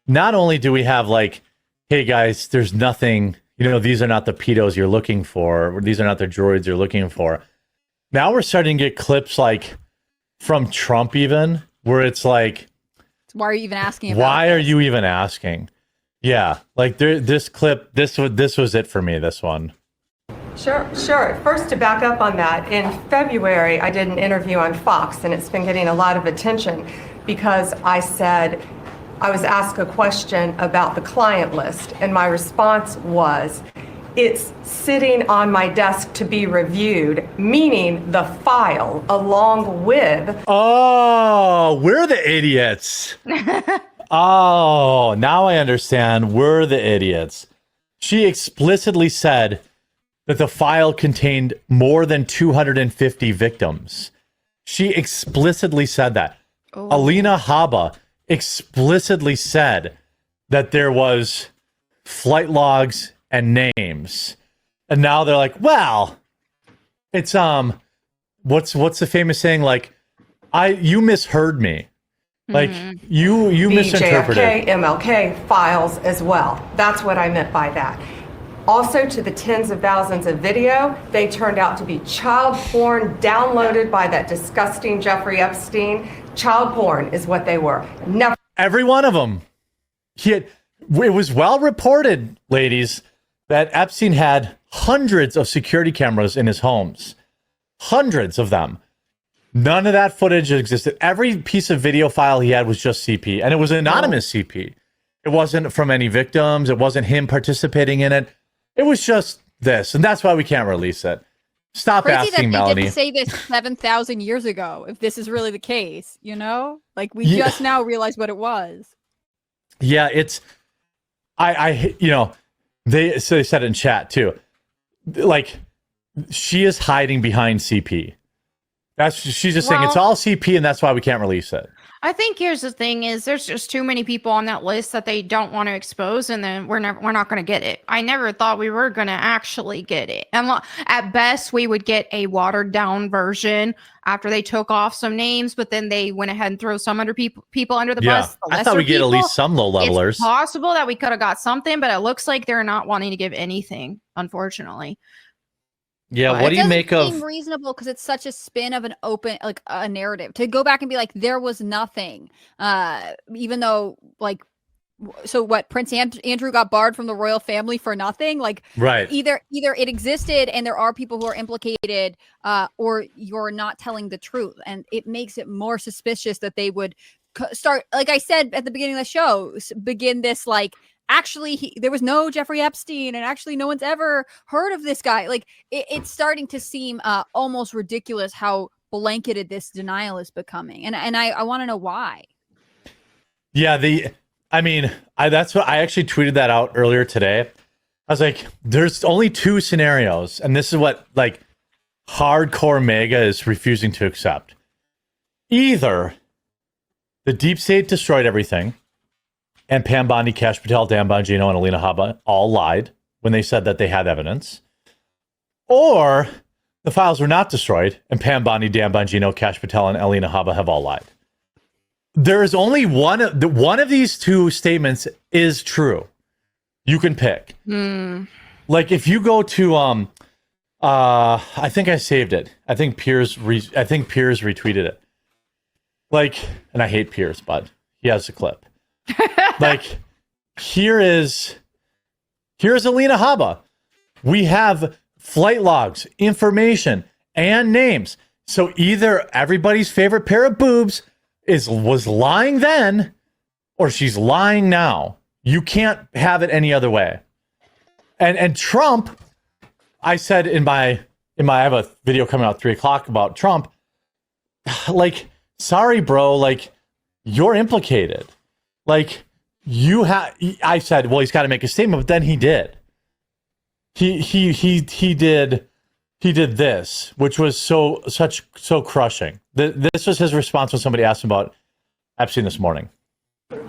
not only do we have like, hey guys, there's nothing, these are not the pedos you're looking for, or these are not the droids you're looking for. Now we're starting to get clips like from Trump even, where it's like, why are you even asking about why are this? you even asking? Yeah, like this clip, this was it for me, this one. Sure. First, to back up on that, in February, I did an interview on Fox, and it's been getting a lot of attention because I said I was asked a question about the client list, and my response was, it's sitting on my desk to be reviewed, meaning the file along with... Oh, we're the idiots. Oh, now I understand. We're the idiots. She explicitly said that the file contained more than 250 victims. She explicitly said that. Oh. Alina Habba explicitly said that there was flight logs and names. And now they're like, well, it's what's the famous saying, like, you misheard me. Like you misinterpreted. JFK, MLK files as well. That's what I meant by that. Also, to the tens of thousands of video, they turned out to be child porn downloaded by that disgusting Jeffrey Epstein. Child porn is what they were. Never. Every one of them. It was well reported, ladies, that Epstein had hundreds of security cameras in his homes. Hundreds of them. None of that footage existed. Every piece of video file he had was just CP, and it was anonymous CP. It wasn't from any victims. It wasn't him participating in it. It was just this, and that's why we can't release it. Stop Crazy asking, that they Melonie. didn't say this 7,000 years ago, if this is really the case, Like, we just now realized what it was. Yeah, it's... they said it in chat, too. Like, she is hiding behind CP. She's just saying it's all CP, and that's why we can't release it. I think here's the thing: is there's just too many people on that list that they don't want to expose, and then we're not going to get it. I never thought we were going to actually get it, and at best we would get a watered down version after they took off some names, but then they went ahead and throw some other people under the bus. I thought we'd get at least some low levelers. It's possible that we could have got something, but it looks like they're not wanting to give anything, unfortunately. Yeah, what do you make of? It doesn't seem reasonable because it's such a spin of an open, like a narrative to go back and be like, there was nothing, even though like, so what? Prince Andrew got barred from the royal family for nothing. Like, right? Either it existed and there are people who are implicated, or you're not telling the truth, and it makes it more suspicious that they would start, like I said at the beginning of the show, begin this like. Actually, there was no Jeffrey Epstein, and actually no one's ever heard of this guy. Like, it's starting to seem almost ridiculous how blanketed this denial is becoming. And I want to know why. Yeah, that's what I actually tweeted that out earlier today. I was like, there's only two scenarios, and this is what like hardcore mega is refusing to accept. Either the deep state destroyed everything, and Pam Bondi, Kash Patel, Dan Bongino, and Alina Habba all lied when they said that they had evidence. Or the files were not destroyed, and Pam Bondi, Dan Bongino, Kash Patel, and Alina Habba have all lied. There is only one of these two statements is true. You can pick. Like if you go to I think I saved it. I think Piers retweeted it. Like, and I hate Piers, but he has a clip. Like, here's Alina Habba. We have flight logs, information, and names. So either everybody's favorite pair of boobs was lying then, or she's lying now. You can't have it any other way. And Trump, I said in my I have a video coming out at 3:00 about Trump. Like, sorry, bro. Like, you're implicated. Like, I said, well, he's got to make a statement, but then he did. He did this, which was so crushing. This was his response when somebody asked him about Epstein this morning.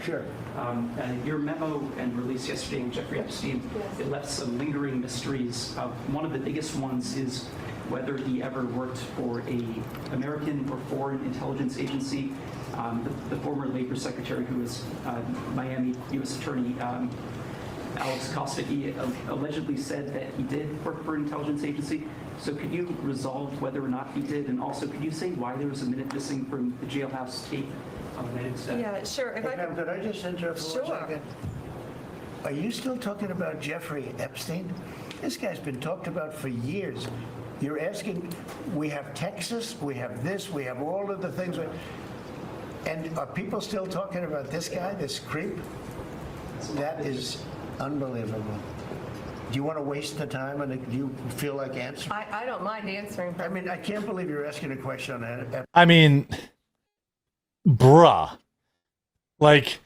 Sure. Your memo and release yesterday on Jeffrey Epstein, it left some lingering mysteries. One of the biggest ones is whether he ever worked for a American or foreign intelligence agency. The former Labor Secretary, who was Miami U.S. Attorney Alex Costa, he allegedly said that he did work for an intelligence agency. So could you resolve whether or not he did? And also, could you say why there was a minute missing from the jailhouse tape of minutes? Yeah, sure. If I Could I just interrupt for 1 Sure. second? Are you still talking about Jeffrey Epstein? This guy's been talked about for years. You're asking, we have Texas, we have this, we have all of the things. And are people still talking about this guy, this creep? That is unbelievable. Do you want to waste the time, and do you feel like answering? I don't mind answering. I mean, I can't believe you're asking a question on that. I mean, bruh. Like,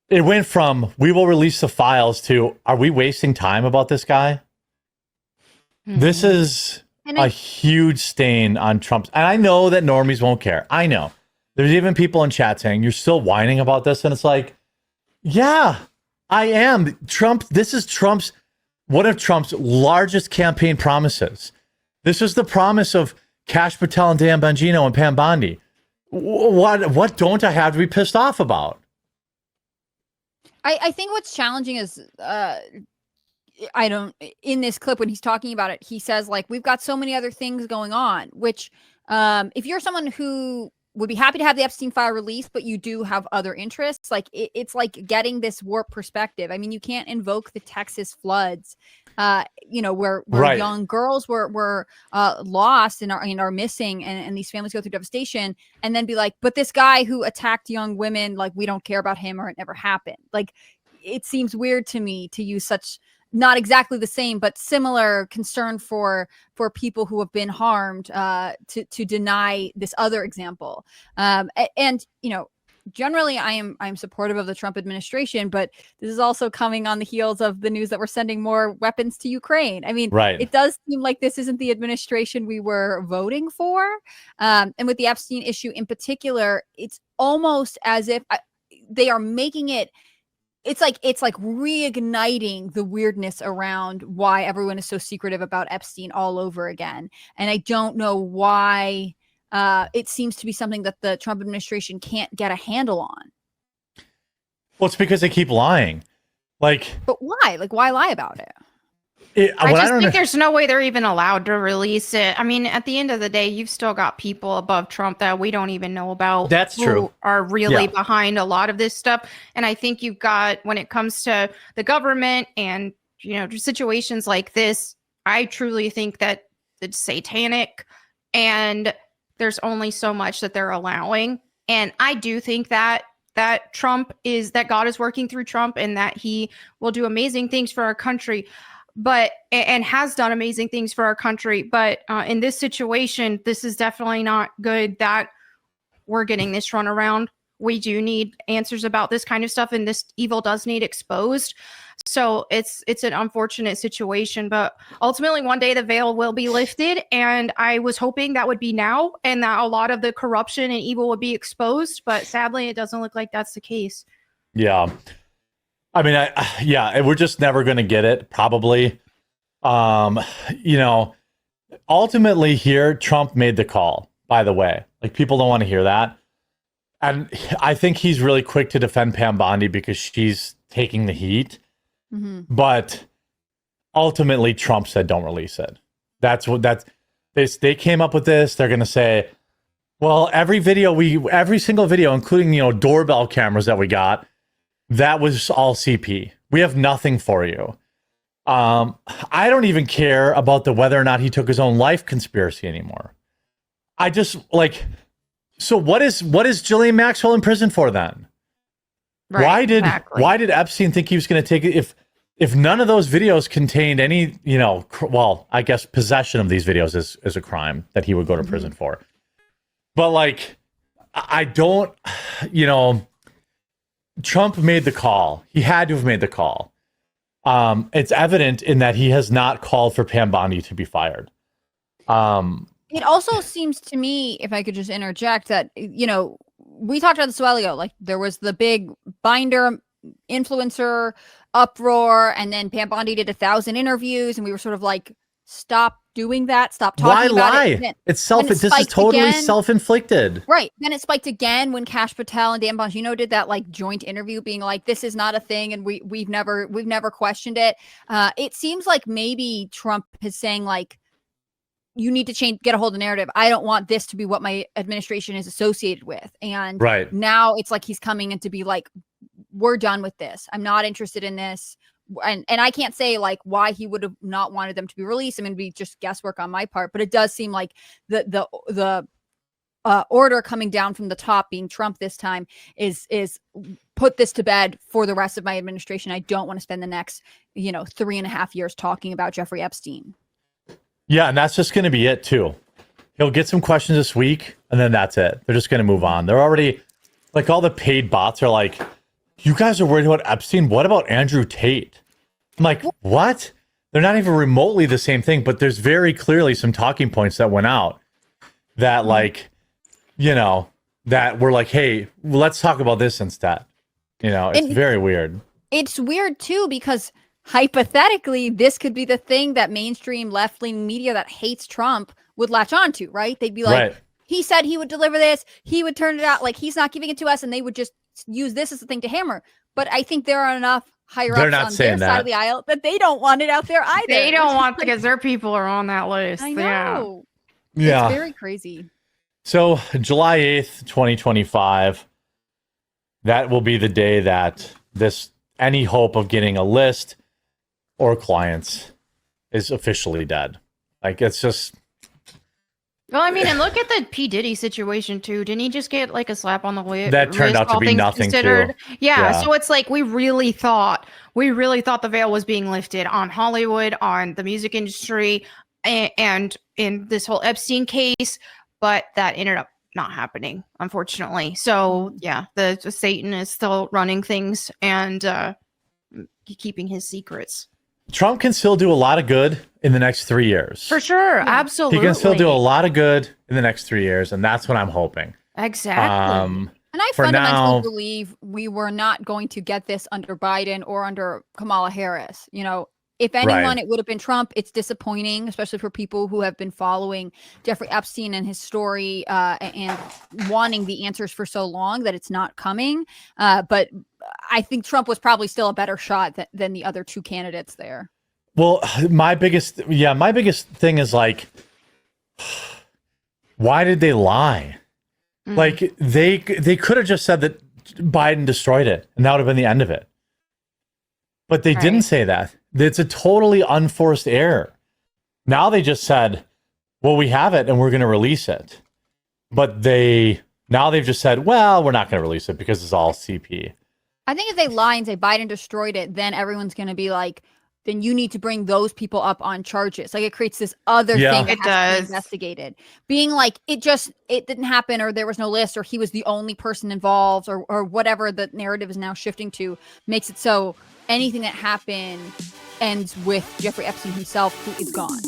it went from we will release the files to are we wasting time about this guy? This is a huge stain on Trump's. And I know that normies won't care. I know. There's even people in chat saying you're still whining about this. And it's like, yeah, I am. This is one of Trump's largest campaign promises. This is the promise of Kash Patel and Dan Bongino and Pam Bondi. What don't I have to be pissed off about? I think what's challenging is in this clip when he's talking about it, he says like we've got so many other things going on, which if you're someone who would be happy to have the Epstein file released, but you do have other interests, like it's like getting this warped perspective. I mean, you can't invoke the Texas floods, where Right. young girls were lost and are missing, and these families go through devastation, and then be like, but this guy who attacked young women, like we don't care about him, or it never happened. Like it seems weird to me to use such, not exactly the same, but similar concern for people who have been harmed to deny this other example. And generally I'm supportive of the Trump administration, but this is also coming on the heels of the news that we're sending more weapons to Ukraine. I mean, Right. It does seem like this isn't the administration we were voting for. And with the Epstein issue in particular, it's almost as if they are making it. It's like reigniting the weirdness around why everyone is so secretive about Epstein all over again. And I don't know why it seems to be something that the Trump administration can't get a handle on. Well, it's because they keep lying. But why? Like, why lie about it? I just think there's no way they're even allowed to release it. I mean, at the end of the day, you've still got people above Trump that we don't even know about. That's true. Are really behind a lot of this stuff. And I think you've got, when it comes to the government and, situations like this, I truly think that it's satanic and there's only so much that they're allowing. And I do think that that God is working through Trump and that he will do amazing things for our country. And has done amazing things for our country. But in this situation, this is definitely not good that we're getting this run around. We do need answers about this kind of stuff, and this evil does need exposed. So it's an unfortunate situation, but ultimately one day the veil will be lifted. And I was hoping that would be now, and that a lot of the corruption and evil would be exposed. But sadly, it doesn't look like that's the case. Yeah. I mean, we're just never going to get it, probably. Ultimately here, Trump made the call, by the way. Like, people don't want to hear that. And I think he's really quick to defend Pam Bondi because she's taking the heat. Mm-hmm. But ultimately, Trump said, don't release it. They came up with this. They're going to say, well, every single video, including, doorbell cameras that we got, that was all CP. We have nothing for you. I don't even care about the whether or not he took his own life conspiracy anymore. I just so what is Ghislaine Maxwell in prison for then? Right, why did Epstein think he was going to take it if none of those videos contained any, I guess possession of these videos is a crime that he would go to prison for. But I don't, Trump made the call. He had to have made the call. It's evident in that he has not called for Pam Bondi to be fired. It also seems to me, if I could just interject, that, we talked about this a while ago. Like, there was the big binder influencer uproar, and then Pam Bondi did 1,000 interviews, and we were sort of like stop doing that. Stop Why talking about lie? it. Then- It's self. when it This is spiked totally again- self-inflicted. Right. Then it spiked again when Kash Patel and Dan Bongino did that like joint interview being like, this is not a thing. And we've never questioned it. It seems like maybe Trump is saying like, you need to get a hold of the narrative. I don't want this to be what my administration is associated with. And Right. now it's like, he's coming in to be like, we're done with this. I'm not interested in this. And I can't say like why he would have not wanted them to be released. I mean, it'd be just guesswork on my part, but it does seem like the order coming down from the top, being Trump this time, is put this to bed for the rest of my administration. I don't want to spend the next 3.5 years talking about Jeffrey Epstein. Yeah, and that's just going to be it too. He'll get some questions this week, and then that's it. They're just going to move on. They're already like, all the paid bots are like, you guys are worried about Epstein. What about Andrew Tate? I'm like, what? They're not even remotely the same thing, but there's very clearly some talking points that went out that like, that we're like, hey, let's talk about this instead. It's very weird. It's weird too, because hypothetically, this could be the thing that mainstream left-leaning media that hates Trump would latch onto, right? They'd be like, he said he would deliver this, he would turn it out, like he's not giving it to us, and they would just use this as a thing to hammer. But I think there are enough higher ups on their side of the aisle that they don't want it out there either. They don't want, because their people are on that list. I know. Yeah. It's very crazy. So July 8th, 2025, that will be the day that any hope of getting a list or clients is officially dead. Like, it's just... Well, I mean, and look at the P. Diddy situation too. Didn't he just get like a slap on the wrist? That turned out to be nothing too. Yeah, so it's like we really thought the veil was being lifted on Hollywood, on the music industry, and in this whole Epstein case, but that ended up not happening, unfortunately. So yeah, the Satan is still running things and keeping his secrets. Trump can still do a lot of good in the next 3 years. For sure. Absolutely. He can still do a lot of good in the next 3 years, and that's what I'm hoping. Exactly. And I fundamentally believe we were not going to get this under Biden or under Kamala Harris. If anyone, it would have been Trump. It's disappointing, especially for people who have been following Jeffrey Epstein and his story and wanting the answers for so long that it's not coming. But I think Trump was probably still a better shot than the other two candidates there. Well, my biggest thing is like, why did they lie? Like they could have just said that Biden destroyed it, and that would have been the end of it. But they didn't say that. It's a totally unforced error. Now they just said, well, we have it and we're going to release it. But they've just said, well, we're not going to release it because it's all CP. I think if they lie and say Biden destroyed it, then everyone's going to be like, then you need to bring those people up on charges. Like, it creates this other thing that has to be investigated. Being like, it didn't happen, or there was no list, or he was the only person involved, or whatever the narrative is now shifting to, makes it so anything that happened ends with Jeffrey Epstein himself, who is gone.